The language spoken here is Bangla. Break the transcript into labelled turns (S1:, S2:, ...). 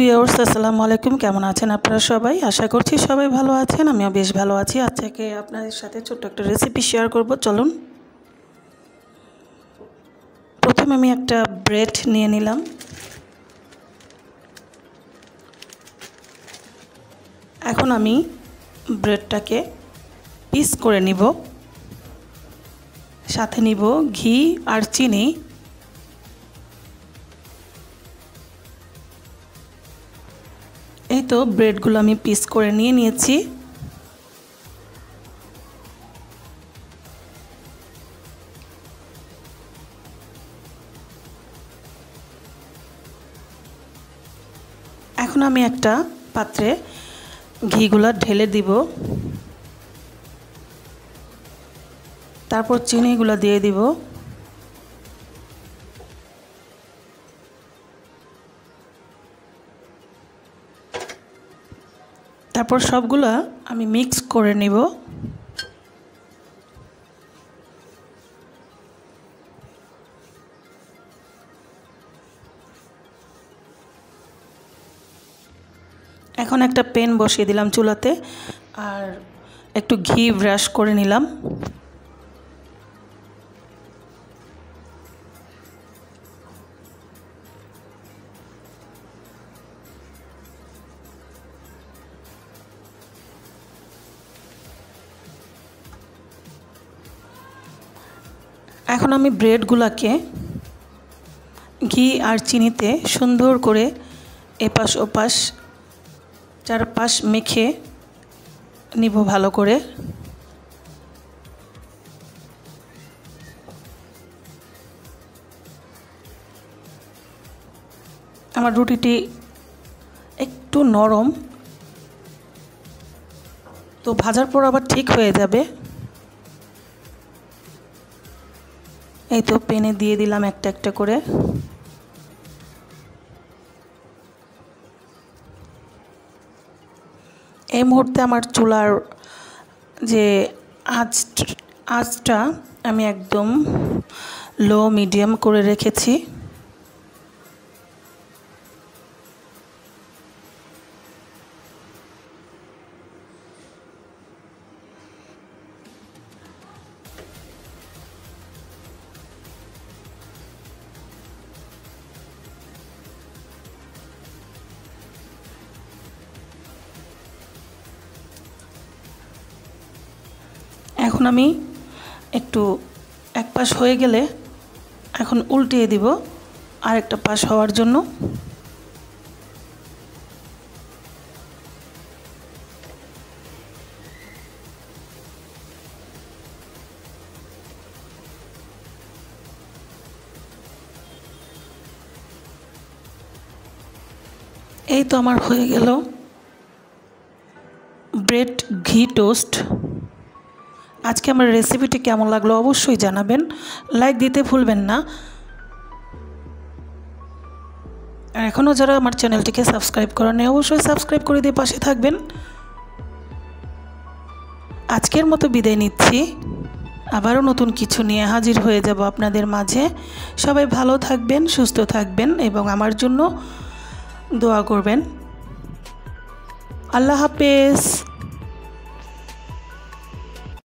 S1: ভিউয়ার্স আসসালামু আলাইকুম, কেমন আছেন আপনারা সবাই? আশা করছি সবাই ভালো আছেন। আমিও বেশ ভালো আছি। আজকে আপনাদের সাথে ছোট্ট একটা রেসিপি শেয়ার করব। চলুন, প্রথমে আমি একটা ব্রেড নিয়ে নিলাম। এখন আমি ব্রেডটাকে পিস করে নিব, সাথে নিব ঘি আর চিনি। এই তো ব্রেডগুলো আমি পিস করে নিয়েছি। এখন আমি একটা পাত্রে ঘিগুলো ঢেলে দিব, তারপর চিনিগুলো দিয়ে দিব। তারপর সবগুলো আমি মিক্স করে নিব। এখন একটা প্যান বসিয়ে দিলাম চুলাতে, আর একটু ঘি ব্রাশ করে নিলাম। এখন আমি ব্রেডগুলোকে ঘি আর চিনিতে সুন্দর করে এপাশ ওপাশ চারপাশ মেখে নিব ভালো করে। আমার রুটিটি একটু নরম, তো ভাজার পর আবার ঠিক হয়ে যাবে। এই তো প্যানে দিয়ে দিলাম একটা একটা করে। এই মুহূর্তে আমার চুলার যে আঁচটা আমি একদম লো মিডিয়াম করে রেখেছি। এখন আমি একটু এক পাশ হয়ে গেলে এখন উল্টিয়ে দিব আরেকটা পাশ হওয়ার জন্য। এই তো আমার হয়ে গেল ব্রেড ঘি টোস্ট। আজকে আমার রেসিপিটি কেমন লাগলো অবশ্যই জানাবেন, লাইক দিতে ভুলবেন না। আর এখনও যারা আমার চ্যানেলটিকে সাবস্ক্রাইব করেননি অবশ্যই সাবস্ক্রাইব করে দিয়ে পাশে থাকবেন। আজকের মতো বিদায় নিচ্ছি, আবারও নতুন কিছু নিয়ে হাজির হয়ে যাব আপনাদের মাঝে। সবাই ভালো থাকবেন, সুস্থ থাকবেন এবং আমার জন্য দোয়া করবেন। আল্লাহ হাফেজ।